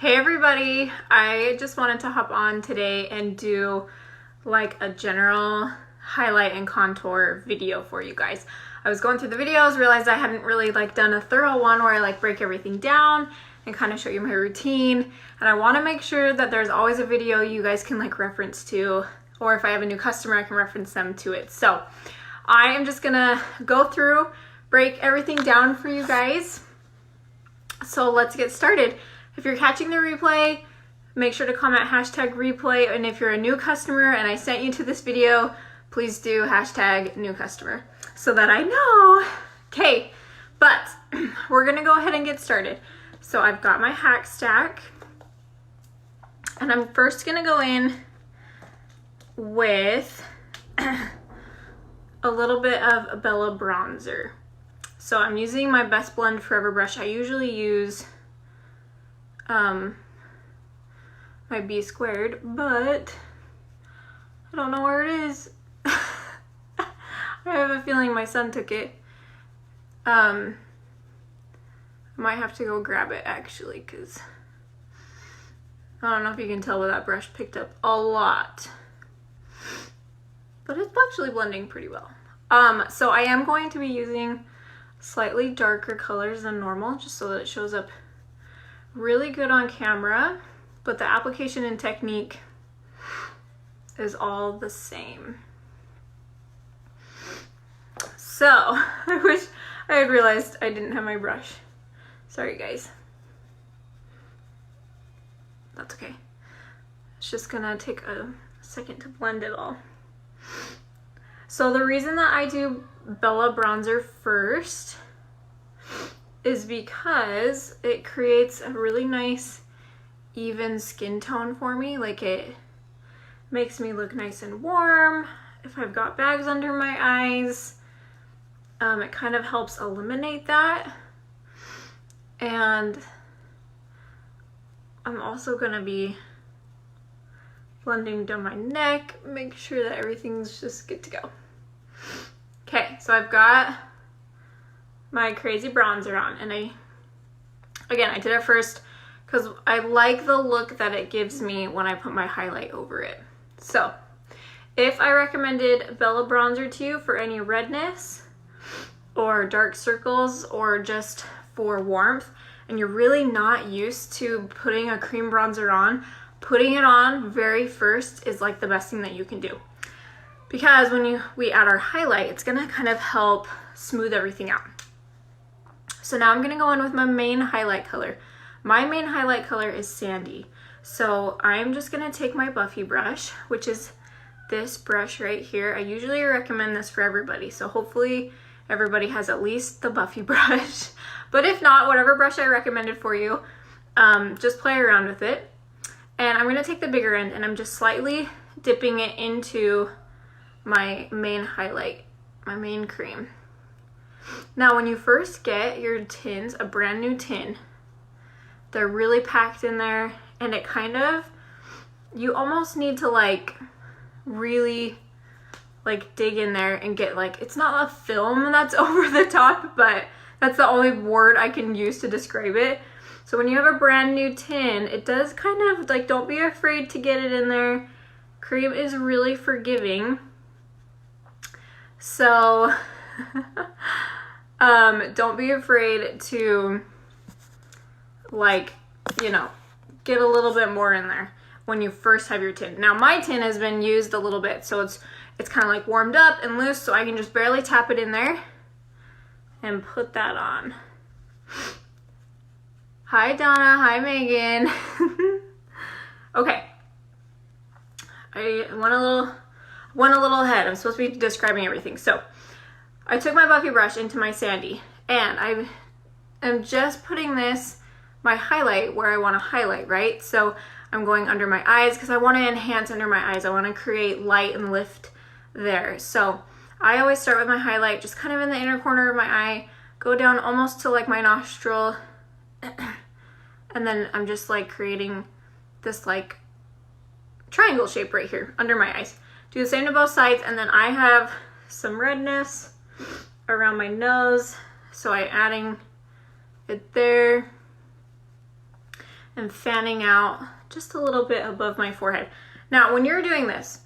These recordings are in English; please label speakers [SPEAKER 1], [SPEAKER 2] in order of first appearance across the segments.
[SPEAKER 1] Hey everybody, I just wanted to hop on today and do like a general highlight and contour video for you guys. I was going through the videos, realized I hadn't really done a thorough one where I break everything down and kind of show you my routine. And I want to make sure that there's always a video you guys can reference to, or if I have a new customer, I can reference them to it. So I am just gonna go through, break everything down for you guys. So let's get started. If you're catching the replay, make sure to comment hashtag replay. And if you're a new customer and I sent you to this video, please do hashtag new customer so that I know. Okay, but we're gonna go ahead and get started. So I've got my hack stack and I'm first gonna go in with a little bit of Bella bronzer. So I'm using my Best Blend Forever brush. I usually use my B squared, but I don't know where it is. I have a feeling my son took it. I might have to go grab it actually, because I don't know if you can tell, but that brush picked up a lot, but it's actually blending pretty well. So I am going to be using slightly darker colors than normal, just so that it shows up really good on camera, but the application and technique is all the same. So I wish I had realized I didn't have my brush. Sorry guys. That's okay. It's just gonna take a second to blend it all. So the reason that I do Bella bronzer first is because it creates a really nice even skin tone for me. It makes me look nice and warm. If I've got bags under my eyes, it kind of helps eliminate that. And I'm also gonna be blending down my neck, make sure that everything's just good to go. Okay, so I've got my crazy bronzer on, and I did it first because I like the look that it gives me when I put my highlight over it. So if I recommended Bella bronzer to you for any redness or dark circles or just for warmth, and you're really not used to putting a cream bronzer on, putting it on very first is the best thing that you can do, because when we add our highlight, it's gonna kind of help smooth everything out. So now I'm gonna go in with my main highlight color. My main highlight color is Sandy. So I'm just gonna take my Buffy brush, which is this brush right here. I usually recommend this for everybody, so hopefully everybody has at least the Buffy brush. But if not, whatever brush I recommended for you, just play around with it. And I'm gonna take the bigger end and I'm just slightly dipping it into my main highlight, my main cream. Now when you first get your tins, a brand new tin, they're really packed in there, and it kind of, you almost need to really dig in there and get it's not a film that's over the top, but that's the only word I can use to describe it. So when you have a brand new tin, it does kind of don't be afraid to get it in there. Cream is really forgiving. So don't be afraid to get a little bit more in there when you first have your tin. Now my tin has been used a little bit, so it's kind of warmed up and loose, so I can just barely tap it in there and put that on. Hi Donna, hi Megan. Okay, I went a little ahead. I'm supposed to be describing everything. So I took my Buffy brush into my Sandy, and I am just putting my highlight where I want to highlight, right? So I'm going under my eyes because I want to enhance under my eyes. I want to create light and lift there. So I always start with my highlight just kind of in the inner corner of my eye, go down almost to my nostril, and then I'm just creating this triangle shape right here under my eyes. Do the same to both sides, and then I have some redness around my nose, so I'm adding it there. and fanning out just a little bit above my forehead. Now, when you're doing this,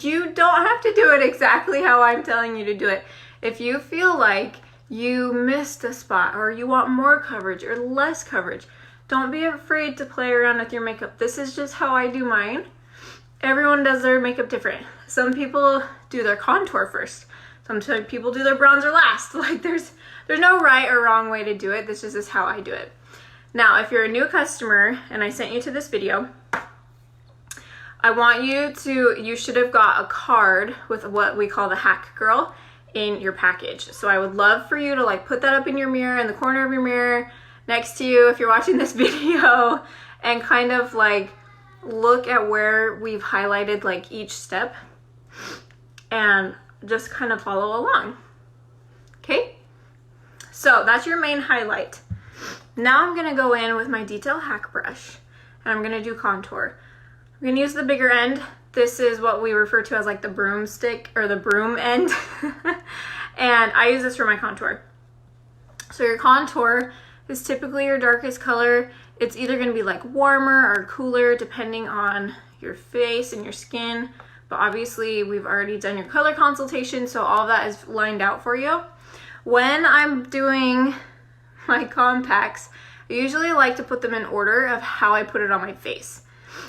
[SPEAKER 1] you don't have to do it exactly how I'm telling you to do it. If you feel like you missed a spot or you want more coverage or less coverage, don't be afraid to play around with your makeup. This is just how I do mine. Everyone does their makeup different. Some people do their contour first. Some people do their bronzer last. Like there's no right or wrong way to do it. This just is how I do it. Now, if you're a new customer and I sent you to this video, I want you should have got a card with what we call the Hack Girl in your package. So I would love for you to like put that up in your mirror, in the corner of your mirror, next to you if you're watching this video, and kind of like look at where we've highlighted like each step and just kind of follow along. Okay? So that's your main highlight. Now I'm gonna go in with my Detail Hack brush and I'm gonna do contour. I'm gonna use the bigger end. This is what we refer to as like the broomstick or the broom end. And I use this for my contour. So your contour is typically your darkest color. It's either gonna be like warmer or cooler depending on your face and your skin. But obviously we've already done your color consultation, so all that is lined out for you. When I'm doing my compacts, I usually like to put them in order of how I put it on my face.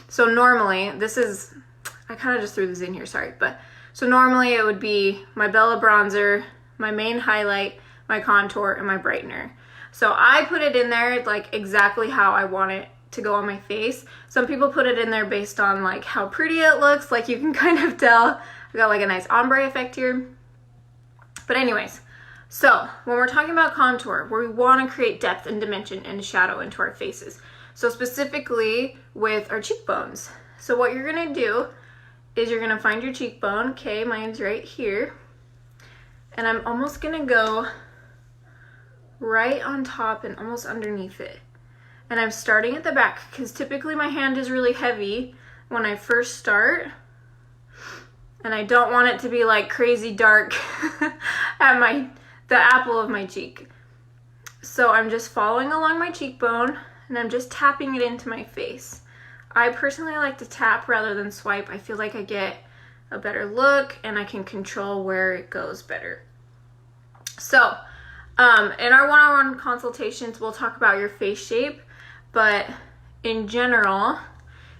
[SPEAKER 1] So normally, I kind of just threw this in here, sorry. So normally it would be my Bella bronzer, my main highlight, my contour, and my brightener. So I put it in there like exactly how I want it to go on my face. Some people put it in there based on like how pretty it looks. Like you can kind of tell. I got like a nice ombre effect here. But anyways, so when we're talking about contour, we want to create depth and dimension and shadow into our faces. So specifically with our cheekbones. So what you're gonna do is you're gonna find your cheekbone. Okay, mine's right here. And I'm almost gonna go right on top and almost underneath it. And I'm starting at the back because typically my hand is really heavy when I first start. And I don't want it to be like crazy dark at the apple of my cheek. So I'm just following along my cheekbone and I'm just tapping it into my face. I personally like to tap rather than swipe. I feel like I get a better look and I can control where it goes better. So in our one-on-one consultations, we'll talk about your face shape, but in general,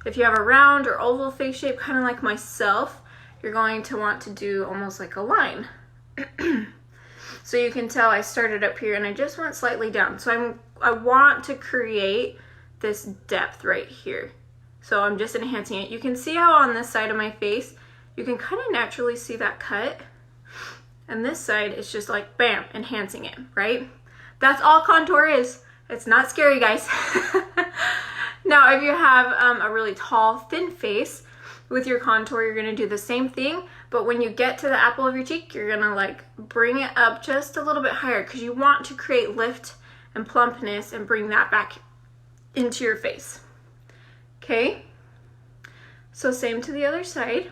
[SPEAKER 1] if you have a round or oval face shape, kind of like myself, you're going to want to do almost like a line. So you can tell I started up here and I just went slightly down. So I want to create this depth right here. So I'm just enhancing it. You can see how on this side of my face, you can kind of naturally see that cut. And this side is just like, bam, enhancing it, right? That's all contour is. It's not scary, guys. Now, if you have a really tall, thin face, with your contour, you're gonna do the same thing, but when you get to the apple of your cheek, you're gonna like bring it up just a little bit higher because you want to create lift and plumpness and bring that back into your face. Okay? So same to the other side.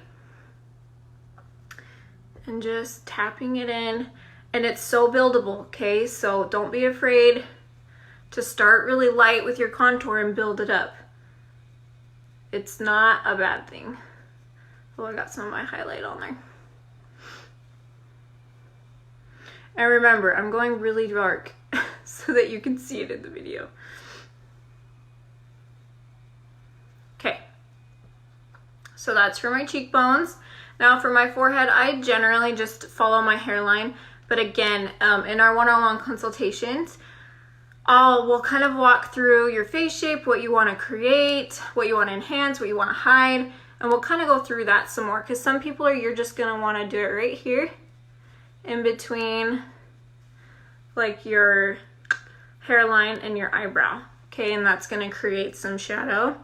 [SPEAKER 1] And just tapping it in. And it's so buildable, okay? So don't be afraid to start really light with your contour and build it up. It's not a bad thing. Oh, I got some of my highlight on there. And remember, I'm going really dark so that you can see it in the video. Okay. So that's for my cheekbones. Now for my forehead, I generally just follow my hairline. But again, in our one-on-one consultations, we'll kind of walk through your face shape, what you want to create, what you want to enhance, what you want to hide, and we'll kind of go through that some more because some people you're just going to want to do it right here in between like your hairline and your eyebrow. Okay, and that's going to create some shadow.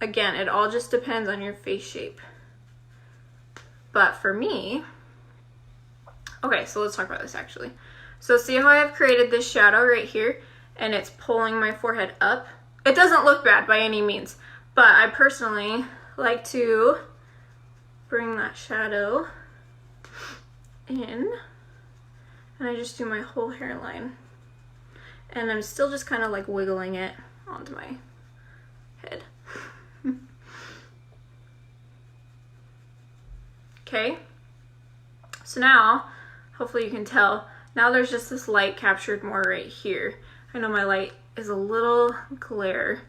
[SPEAKER 1] Again, it all just depends on your face shape. But for me, okay, so let's talk about this actually. So see how I have created this shadow right here and it's pulling my forehead up? It doesn't look bad by any means, but I personally like to bring that shadow in and I just do my whole hairline. And I'm still just kind of like wiggling it onto my head. Okay, so now, hopefully you can tell, now there's just this light captured more right here. I know my light is a little glare,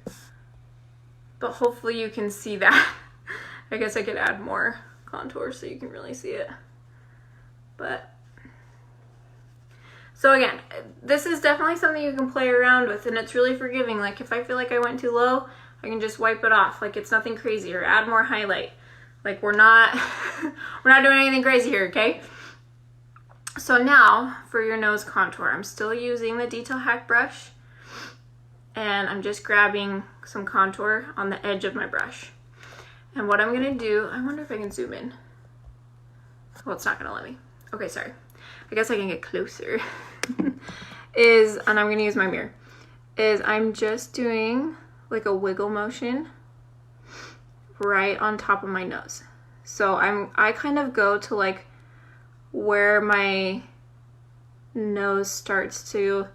[SPEAKER 1] but hopefully you can see that. I guess I could add more contour so you can really see it. But, so again, this is definitely something you can play around with, and it's really forgiving. Like if I feel like I went too low, I can just wipe it off. Like it's nothing crazy, or add more highlight. Like we're not doing anything crazy here, okay? So now for your nose contour, I'm still using the Detail Hack brush, and I'm just grabbing some contour on the edge of my brush. And what I'm gonna do, I wonder if I can zoom in. Well, it's not gonna let me. Okay, sorry. I guess I can get closer. And I'm gonna use my mirror, I'm just doing like a wiggle motion right on top of my nose. So I kind of go to like where my nose starts to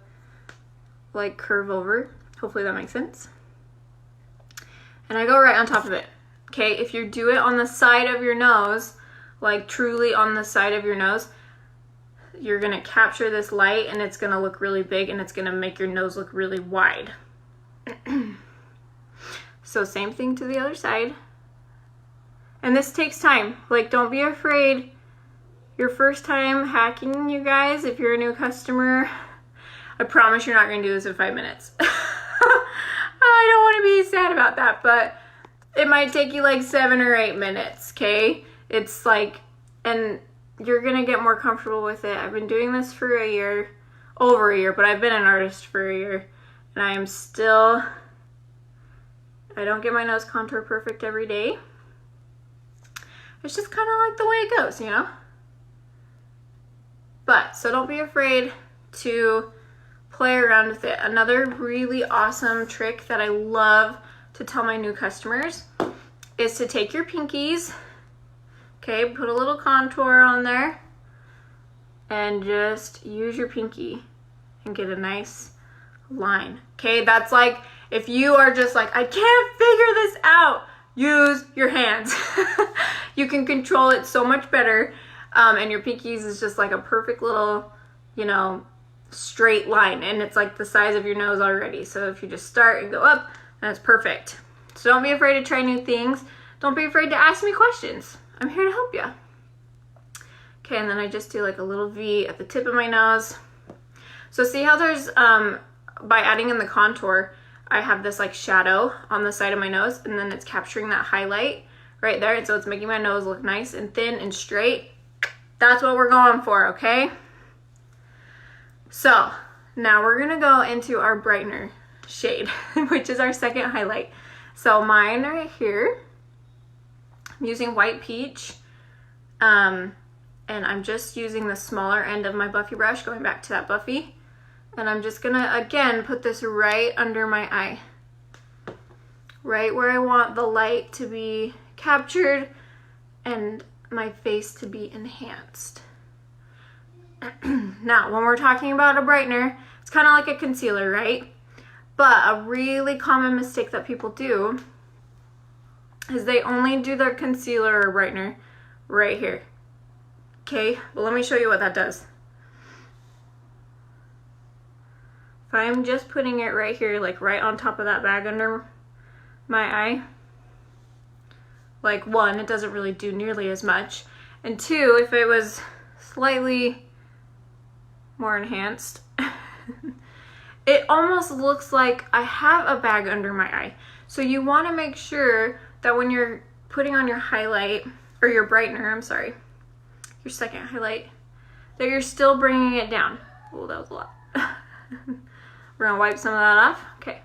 [SPEAKER 1] like curve over. Hopefully that makes sense. And I go right on top of it. Okay, if you do it on the side of your nose, like truly on the side of your nose, you're gonna capture this light and it's gonna look really big and it's gonna make your nose look really wide. So same thing to the other side. And this takes time. Like don't be afraid. Your first time hacking, you guys, if you're a new customer, I promise you're not gonna do this in 5 minutes. I don't wanna be sad about that, but it might take you like 7 or 8 minutes, okay? It's like, and you're gonna get more comfortable with it. I've been doing this for a year, over a year, but I've been an artist for a year, and I am still, I don't get my nose contour perfect every day. It's just kind of like the way it goes, you know? But, so don't be afraid to play around with it. Another really awesome trick that I love to tell my new customers is to take your pinkies, okay, put a little contour on there, and just use your pinky and get a nice line. Okay, that's like, if you are just like, I can't figure this out, use your hands. You can control it so much better. And your pinkies is just like a perfect little, you know, straight line, and it's like the size of your nose already. So if you just start and go up, that's perfect. So don't be afraid to try new things. Don't be afraid to ask me questions. I'm here to help you. Okay, and then I just do like a little V at the tip of my nose. So see how there's, by adding in the contour, I have this like shadow on the side of my nose, and then it's capturing that highlight right there. And so it's making my nose look nice and thin and straight. That's what we're going for, okay? So now we're gonna go into our brightener shade, which is our second highlight. So mine right here, I'm using White Peach, and I'm just using the smaller end of my Buffy brush, going back to that Buffy, and I'm just gonna again put this right under my eye, right where I want the light to be captured and my face to be enhanced. Now, when we're talking about a brightener, it's kind of like a concealer, right? But a really common mistake that people do is they only do their concealer or brightener right here. Okay, well let me show you what that does. If I'm just putting it right here, like right on top of that bag under my eye, like one, it doesn't really do nearly as much. And two, if it was slightly more enhanced, it almost looks like I have a bag under my eye. So you want to make sure that when you're putting on your highlight, or your brightener, I'm sorry, your second highlight, that you're still bringing it down. Oh, that was a lot. We're gonna wipe some of that off. Okay.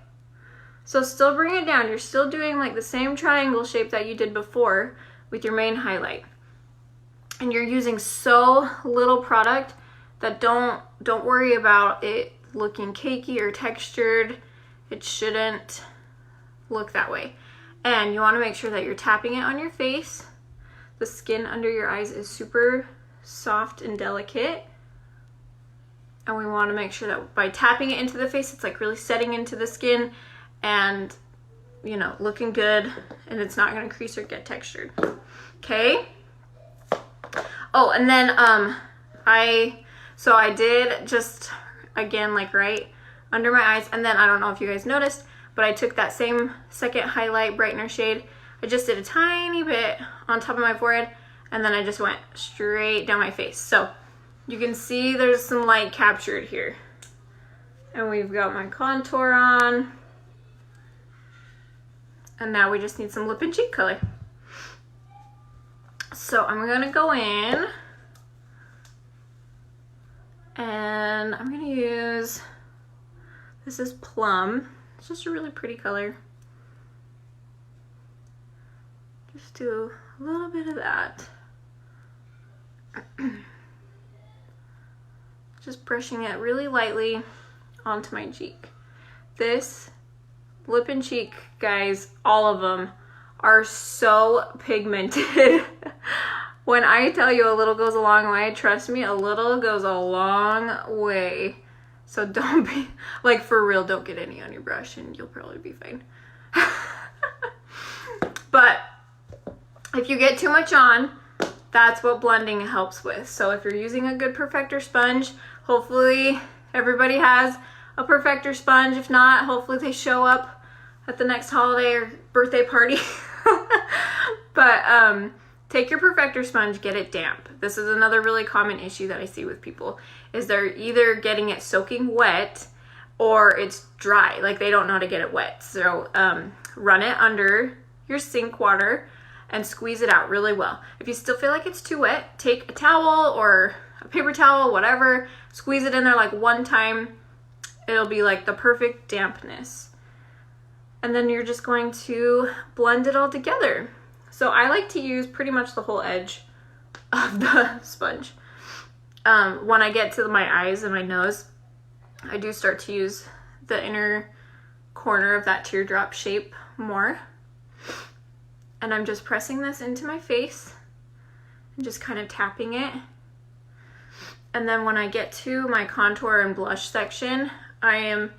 [SPEAKER 1] So still bring it down. You're still doing like the same triangle shape that you did before with your main highlight. And you're using so little product that don't worry about it looking cakey or textured. It shouldn't look that way. And you want to make sure that you're tapping it on your face. The skin under your eyes is super soft and delicate. And we want to make sure that by tapping it into the face, it's like really setting into the skin. and, you know, looking good, and it's not going to crease or get textured. Okay. Oh, and then I did just, again, like right under my eyes, and then I don't know if you guys noticed, but I took that same second highlight brightener shade. I just did a tiny bit on top of my forehead, and then I just went straight down my face. So you can see there's some light captured here. And we've got my contour on. And now we just need some lip and cheek color. So I'm gonna go in and I'm gonna use, this is Plum. It's just a really pretty color. Just do a little bit of that. Just brushing it really lightly onto my cheek. This lip and cheek, guys, all of them are so pigmented. When I tell you a little goes a long way, trust me, a little goes a long way. So don't be, like, for real, don't get any on your brush and you'll probably be fine. But if you get too much on, that's what blending helps with. So if you're using a good perfector sponge, hopefully everybody has a perfector sponge. If not, hopefully they show up at the next holiday or birthday party. But take your perfector sponge, get it damp. This is another really common issue that I see with people, is they're either getting it soaking wet or it's dry, like they don't know how to get it wet. So run it under your sink water and squeeze it out really well. If you still feel like it's too wet, take a towel or a paper towel, whatever, squeeze it in there like one time. It'll be like the perfect dampness. And then you're just going to blend it all together. So I like to use pretty much the whole edge of the sponge. When I get to my eyes and my nose, I do start to use the inner corner of that teardrop shape more. And I'm just pressing this into my face and just kind of tapping it. And then when I get to my contour and blush section, I am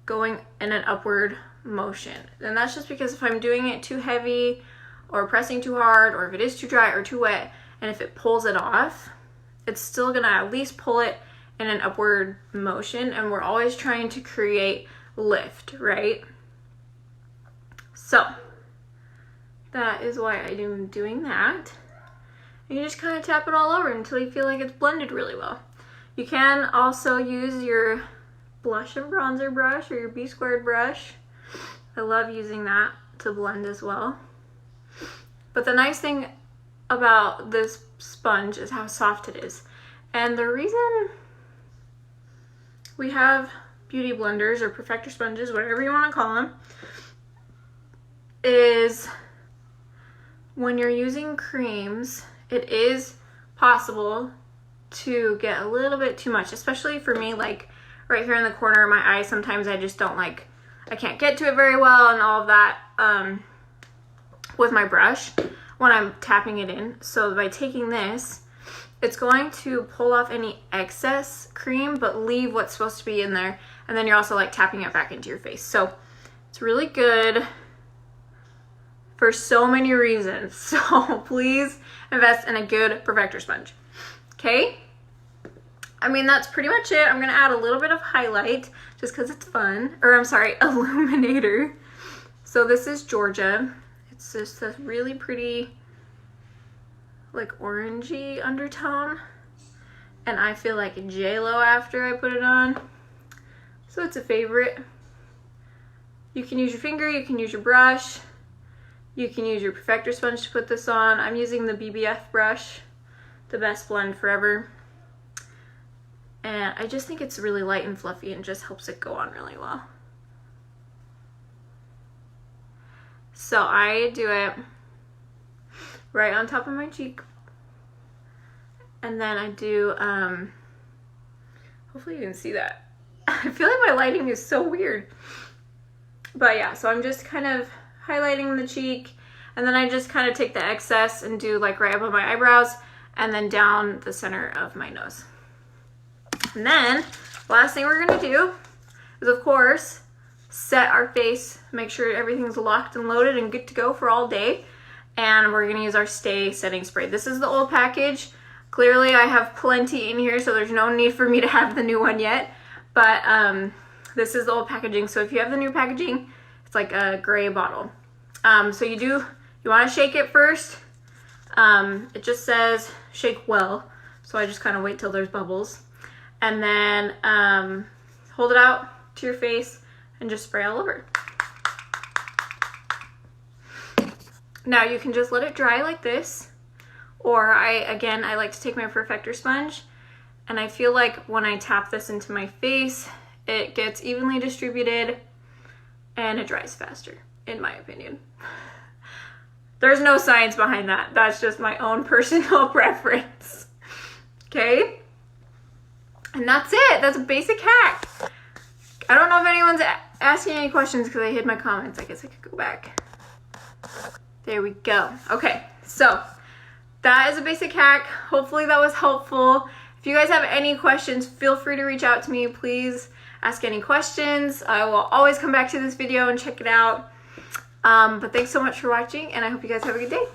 [SPEAKER 1] going in an upward motion. And that's just because if I'm doing it too heavy or pressing too hard, or if it is too dry or too wet, and if it pulls it off, it's still gonna at least pull it in an upward motion. And we're always trying to create lift, right? So that is why I'm doing that. And you just kind of tap it all over until you feel like it's blended really well. You can also use your blush and bronzer brush or your B-squared brush. I love using that to blend as well. But the nice thing about this sponge is how soft it is. And the reason we have beauty blenders or perfector sponges, whatever you want to call them, is when you're using creams, it is possible to get a little bit too much, especially for me, like right here in the corner of my eye. Sometimes I just don't like, I can't get to it very well and all of that with my brush when I'm tapping it in. So by taking this, it's going to pull off any excess cream but leave what's supposed to be in there, and then you're also like tapping it back into your face. So it's really good for so many reasons. So please invest in a good perfector sponge. Okay, I mean, that's pretty much it. I'm gonna add a little bit of highlight just because it's fun, or I'm sorry, illuminator. So this is Georgia. It's just a really pretty like orangey undertone, and I feel like J-Lo after I put it on, so it's a favorite. You can use your finger, you can use your brush, you can use your perfector sponge to put this on. I'm using the BBF brush, the best blend forever, and I just think it's really light and fluffy and just helps it go on really well. So I do it right on top of my cheek, and then I do, hopefully you can see that. I feel like my lighting is so weird, but yeah, so I'm just kind of highlighting the cheek, and then I just kind of take the excess and do like right above my eyebrows and then down the center of my nose. And then last thing we're gonna do is, of course, set our face, make sure everything's locked and loaded and good to go for all day. And we're gonna use our Stay Setting Spray. This is the old package. Clearly I have plenty in here, so there's no need for me to have the new one yet. But this is the old packaging. So if you have the new packaging, it's like a gray bottle. So you wanna shake it first. It just says shake well. So I just kind of wait till there's bubbles. And then hold it out to your face and just spray all over. Now you can just let it dry like this, or I like to take my Perfector sponge, and I feel like when I tap this into my face, it gets evenly distributed and it dries faster, in my opinion. There's no science behind that. That's just my own personal preference. Okay? And that's it. That's a basic hack. I don't know if anyone's asking any questions because I hid my comments. I guess I could go back. There we go. Okay, so that is a basic hack. Hopefully that was helpful. If you guys have any questions, feel free to reach out to me. Please ask any questions. I will always come back to this video and check it out. But thanks so much for watching, and I hope you guys have a good day.